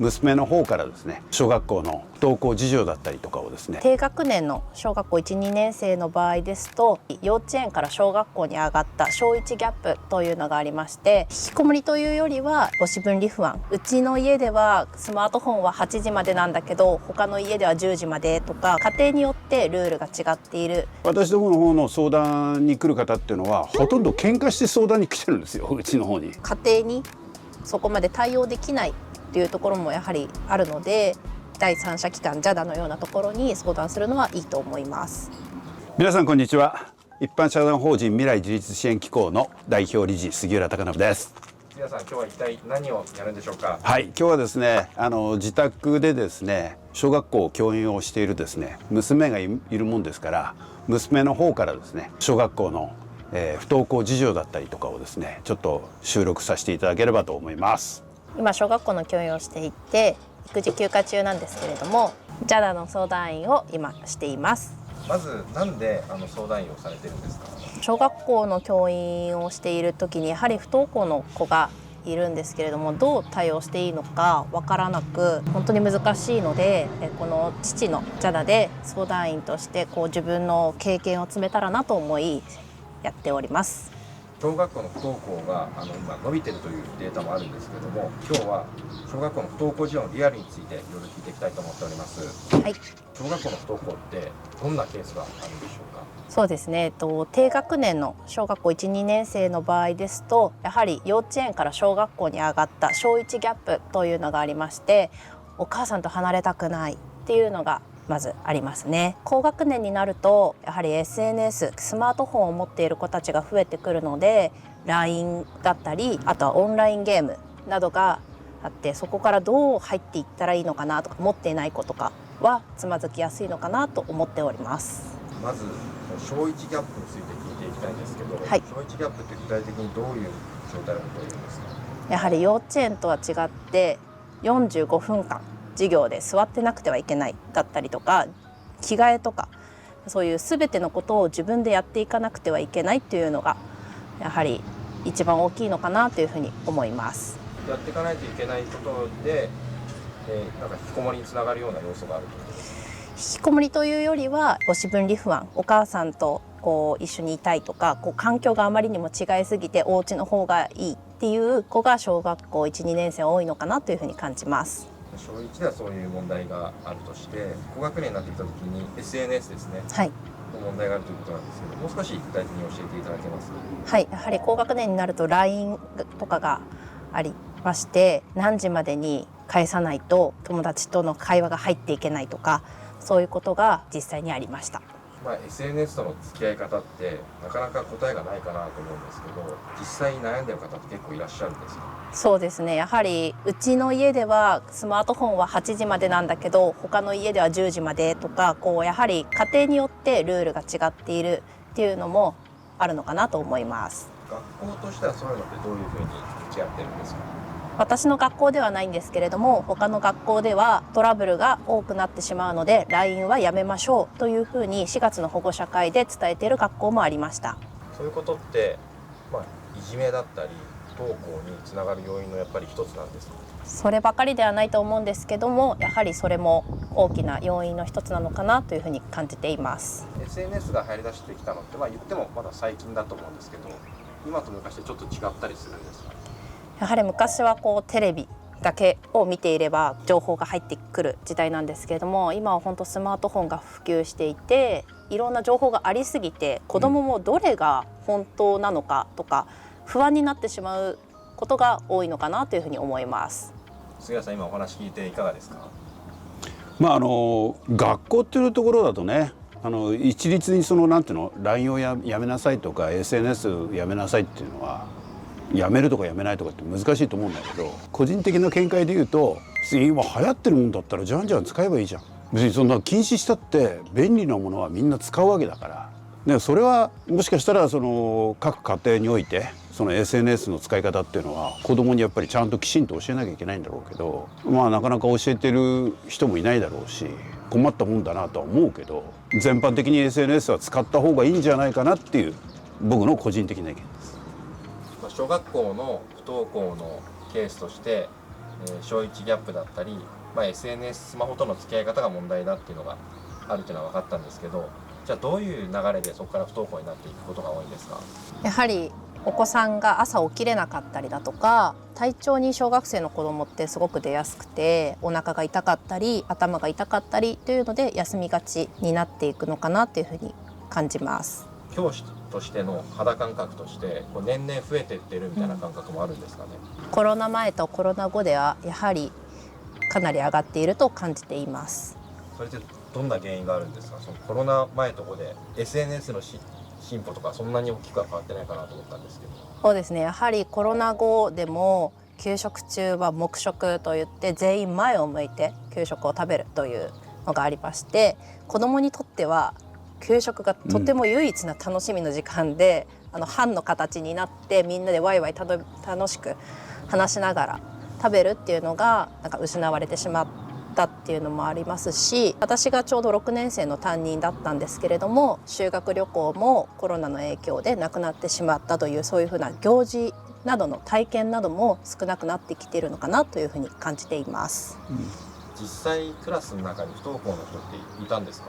娘の方からですね、小学校の不登校事情だったりとかをですね、低学年の小学校1、2年生の場合ですと、幼稚園から小学校に上がった小1ギャップというのがありまして、引きこもりというよりは母子分離不安、うちの家ではスマートフォンは8時までなんだけど他の家では10時までとか、家庭によってルールが違っている。私どもの方の相談に来る方っていうのはほとんど喧嘩して相談に来てるんですよ、うちの方に。家庭にそこまで対応できないっていうところもやはりあるので、第三者機関JADAのようなところに相談するのはいいと思います。皆さんこんにちは。一般社団法人未来自立支援機構の代表理事杉浦貴信です。皆さん今日は一体何をやるんでしょうか。はい、今日はですね、自宅でですね、小学校教員をしているですね、娘がいるもんですから、娘の方からですね、小学校の、不登校事情だったりとかをですね、ちょっと収録させていただければと思います。今小学校の教員をしていて育児休暇中なんですけれども、JADAの相談員を今しています。まずなんで相談員をされてるんですか。小学校の教員をしている時にやはり不登校の子がいるんですけれども、どう対応していいのかわからなく、本当に難しいので、この父のJADAで相談員として自分の経験を積めたらなと思いやっております。小学校の不登校が今伸びているというデータもあるんですけれども、今日は小学校の不登校事情のリアルについていろいろ聞いていきたいと思っております。はい、小学校の不登校ってどんなケースがあるんでしょうか。そうですね、低学年の小学校1、2年生の場合ですと、やはり幼稚園から小学校に上がった小1ギャップというのがありまして、お母さんと離れたくないっていうのがまずありますね。高学年になるとやはり SNS、スマートフォンを持っている子たちが増えてくるので、 LINE だったり、あとはオンラインゲームなどがあって、そこからどう入っていったらいいのかなとか、持っていない子とかはつまずきやすいのかなと思っております。まず小1ギャップについて聞いていきたいんですけど、はい、小1ギャップって具体的にどういう状態のことを言うんですか。やはり幼稚園とは違って45分間授業で座ってなくてはいけないだったりとか、着替えとかそういう全てのことを自分でやっていかなくてはいけないっていうのがやはり一番大きいのかなというふうに思います。やっていかないといけないことで、なんか引きこもりにつながるような要素があるということですか。引きこもりというよりは母子分離不安、お母さんと一緒にいたいとか、環境があまりにも違いすぎてお家の方がいいっていう子が小学校1、2年生多いのかなというふうに感じます。小1ではそういう問題があるとして、高学年になってきた時に SNS ですね、はい、の問題があるということなんですけど、もう少し具体的に教えていただけますか。はい、やはり高学年になると LINE とかがありまして、何時までに返さないと友達との会話が入っていけないとか、そういうことが実際にありました。SNS との付き合い方ってなかなか答えがないかなと思うんですけど、実際に悩んでる方って結構いらっしゃるんですか。そうですね、やはりうちの家ではスマートフォンは8時までなんだけど他の家では10時までとか、やはり家庭によってルールが違っているっていうのもあるのかなと思います。学校としてはそういうのってどういうふうに向き合ってるんですか。私の学校ではないんですけれども、他の学校ではトラブルが多くなってしまうので LINE はやめましょうというふうに4月の保護者会で伝えている学校もありました。そういうことって、いじめだったり不登校につながる要因のやっぱり一つなんですか。そればかりではないと思うんですけども、やはりそれも大きな要因の一つなのかなというふうに感じています。 SNS が入り出してきたのって言ってもまだ最近だと思うんですけど、今と昔でちょっと違ったりするんですか。やはり昔はテレビだけを見ていれば情報が入ってくる時代なんですけれども、今は本当スマートフォンが普及していて、いろんな情報がありすぎて子どももどれが本当なのかとか不安になってしまうことが多いのかなというふうに思います。杉谷さん、今お話聞いていかがですか。学校っていうところだとね、一律になんていうの LINE をやめなさいとか SNS やめなさいっていうのは、やめるとかやめないとかって難しいと思うんだけど、個人的な見解で言うと、今流行ってるもんだったらじゃんじゃん使えばいいじゃん。別にそんな禁止したって便利なものはみんな使うわけだから。でそれはもしかしたら各家庭においてSNS の使い方っていうのは子供にやっぱりちゃんときちんと教えなきゃいけないんだろうけど、なかなか教えてる人もいないだろうし、困ったもんだなとは思うけど、全般的に SNS は使った方がいいんじゃないかなっていう僕の個人的な意見です。小学校の不登校のケースとして小1ギャップだったり、SNS スマホとの付き合い方が問題だっていうのがあるというのは分かったんですけど、じゃあどういう流れでそこから不登校になっていくことが多いんですか？やはりお子さんが朝起きれなかったりだとか、体調に小学生の子どもってすごく出やすくて、お腹が痛かったり頭が痛かったりというので休みがちになっていくのかなというふうに感じます。教師としての肌感覚として年々増えていってるみたいな感覚もあるんですかね？コロナ前とコロナ後ではやはりかなり上がっていると感じています。それってどんな原因があるんですか？そのコロナ前と後で SNS の進歩とかそんなに大きくは変わってないかなと思ったんですけど。そうですね、やはりコロナ後でも給食中は黙食といって全員前を向いて給食を食べるというのがありまして、子どもにとっては給食がとても唯一な楽しみの時間で、班の形になってみんなでワイワイ楽しく話しながら食べるっていうのがなんか失われてしまったっていうのもありますし、私がちょうど6年生の担任だったんですけれども、修学旅行もコロナの影響でなくなってしまったという、そういうふうな行事などの体験なども少なくなってきているのかなというふうに感じています。実際クラスの中に不登校の人っていたんですか？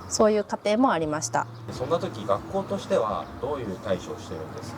そういう家庭もありました。そんな時学校としてはどういう対処をしてるんです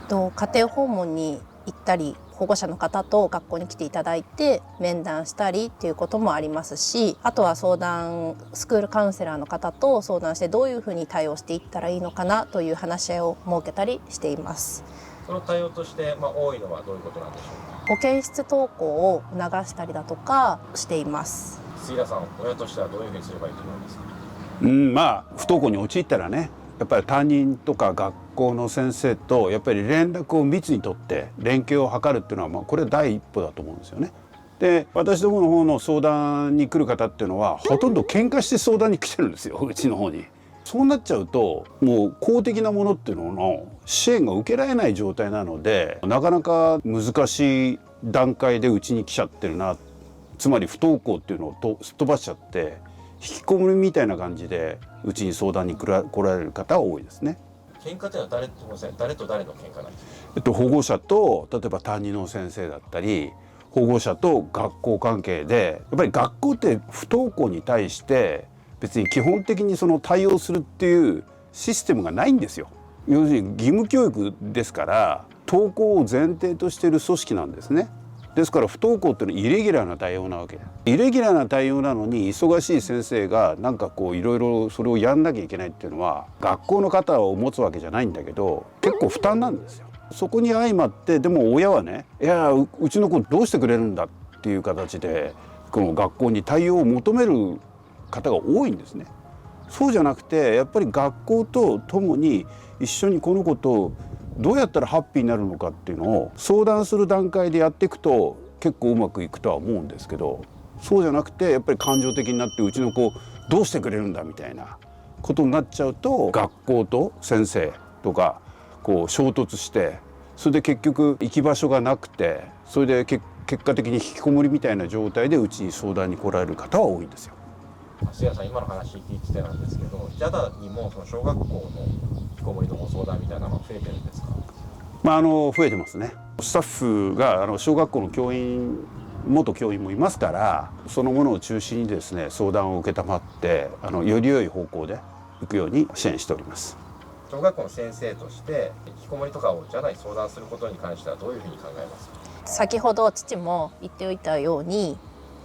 か？家庭訪問に行ったり、保護者の方と学校に来ていただいて面談したりっていうこともありますし、あとはスクールカウンセラーの方と相談してどういうふうに対応していったらいいのかなという話し合いを設けたりしています。その対応として、多いのはどういうことなんでしょうか？保健室登校を促したりだとかしています。杉田さん、親としてはどういうふうにすればいいと思いますか？不登校に陥ったらね、やっぱり担任とか学校の先生とやっぱり連絡を密に取って連携を図るっていうのは、これは第一歩だと思うんですよね。で、私どもの方の相談に来る方っていうのはほとんど喧嘩して相談に来てるんですよ、うちの方に。そうなっちゃうともう公的なものっていうのの支援が受けられない状態なので、なかなか難しい段階でうちに来ちゃってるな。つまり不登校っていうのをすっ飛ばしちゃって引きこもりみたいな感じでうちに相談に来られる方は多いですね。喧嘩というのは誰と誰の喧嘩なんですか？保護者と例えば担任の先生だったり、保護者と学校関係で、やっぱり学校って不登校に対して別に基本的にその対応するっていうシステムがないんですよ。要するに義務教育ですから登校を前提としている組織なんですね。ですから不登校っていうのはイレギュラーな対応なわけ。イレギュラーな対応なのに忙しい先生がなんかこういろいろそれをやんなきゃいけないっていうのは、学校の肩を持つわけじゃないんだけど結構負担なんですよ。そこに相まってでも親はね、いやうちの子どうしてくれるんだっていう形でこの学校に対応を求める方が多いんですね。そうじゃなくてやっぱり学校と共に一緒にこの子とどうやったらハッピーになるのかっていうのを相談する段階でやっていくと結構うまくいくとは思うんですけど、そうじゃなくてやっぱり感情的になってうちの子どうしてくれるんだみたいなことになっちゃうと、学校と先生とかこう衝突して、それで結局行き場所がなくて、それで結果的に引きこもりみたいな状態でうちに相談に来られる方は多いんですよ。杉谷さん、今の話聞いててなんですけど、JADAにもその小学校の引きこもりのご相談みたいなのが増えてるんですか？増えてますね。スタッフが小学校の元教員もいますから、そのものを中心にですね相談を承ってより良い方向で行くように支援しております。小学校の先生として引きこもりとかをJADAに相談することに関してはどういうふうに考えますか？先ほど父も言っておいたように、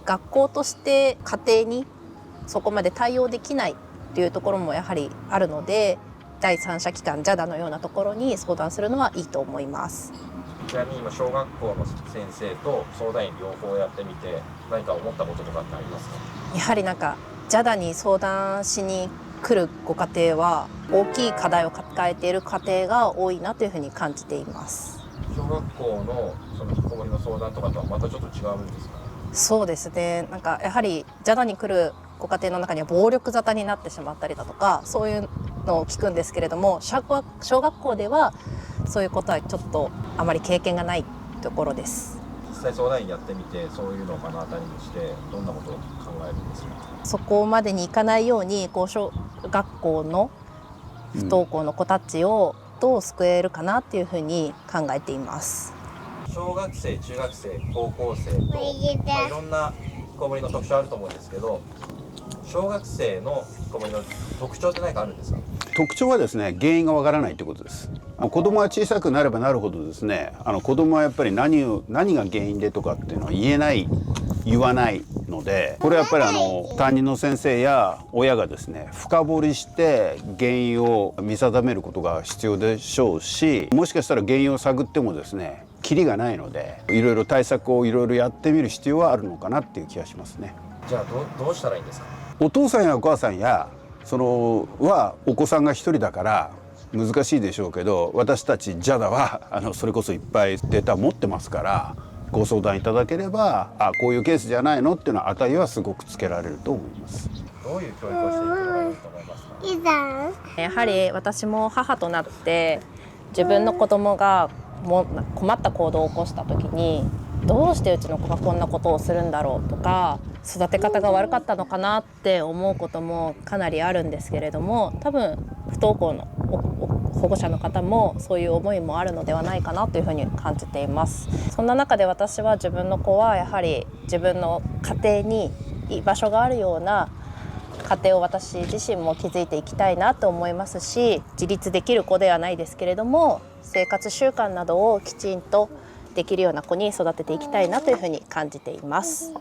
学校として家庭にそこまで対応できないっていうところもやはりあるので、第三者機関 JADA のようなところに相談するのはいいと思います。ちなみに今小学校の先生と相談員両方やってみて何か思ったこととかってありますか？やはりJADA に相談しに来るご家庭は大きい課題を抱えている家庭が多いなというふうに感じています。小学校のその引きこもりの相談とかとはまたちょっと違うんですか？そうですね、やはり JADA に来るご家庭の中には暴力沙汰になってしまったりだとか、そういうのを聞くんですけれども、小学校ではそういうことはちょっとあまり経験がないところです。実際相談員やってみてそういうのを目の当たりにしてどんなことを考えるんですか？そこまでにいかないように小学校の不登校の子たちをどう救えるかなっていうふうに考えています。小学生、中学生、高校生と、いろんな引きこもりの特徴あると思うんですけど、小学生の引きこもりの特徴って何かあるんですか？特徴はですね、原因がわからないということです。子供が小さくなればなるほどですね、子供はやっぱり何が原因でとかっていうのは言わないので、これはやっぱり担任の先生や親がですね、深掘りして原因を見定めることが必要でしょうし、もしかしたら原因を探ってもですね、キリがないので、いろいろ対策をいろいろやってみる必要はあるのかなっていう気がしますね。じゃあどうしたらいいんですか？お父さんやお母さんやはお子さんが一人だから難しいでしょうけど、私たちJADAはそれこそいっぱいデータ持ってますから、ご相談いただければ、こういうケースじゃないのっていうのは値はすごくつけられると思います。どういう教育をしていくのがいいと思いますか？やはり私も母となって自分の子供が困った行動を起こした時に、どうしてうちの子がこんなことをするんだろうとか、育て方が悪かったのかなって思うこともかなりあるんですけれども、多分不登校の保護者の方もそういう思いもあるのではないかなというふうに感じています。そんな中で私は自分の子はやはり自分の家庭に居場所があるような家庭を私自身も築いていきたいなと思いますし、自立できる子ではないですけれども、生活習慣などをきちんとできるような子に育てていきたいなというふうに感じています。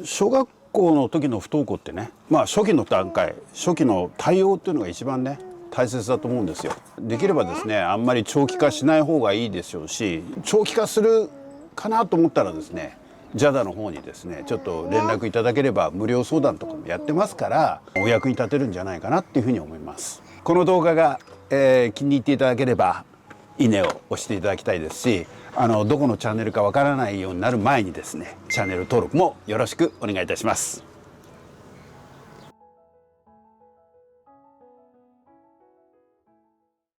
小学校の時の不登校ってね、初期の段階、初期の対応っていうのが一番ね大切だと思うんですよ。できればですね、あんまり長期化しない方がいいでしょうし、長期化するかなと思ったらですね、JADA の方にですねちょっと連絡いただければ無料相談とかもやってますから、お役に立てるんじゃないかなっていうふうに思います。この動画が、気に入っていただければいいねを押していただきたいですし、どこのチャンネルかわからないようになる前にですね、チャンネル登録もよろしくお願いいたします。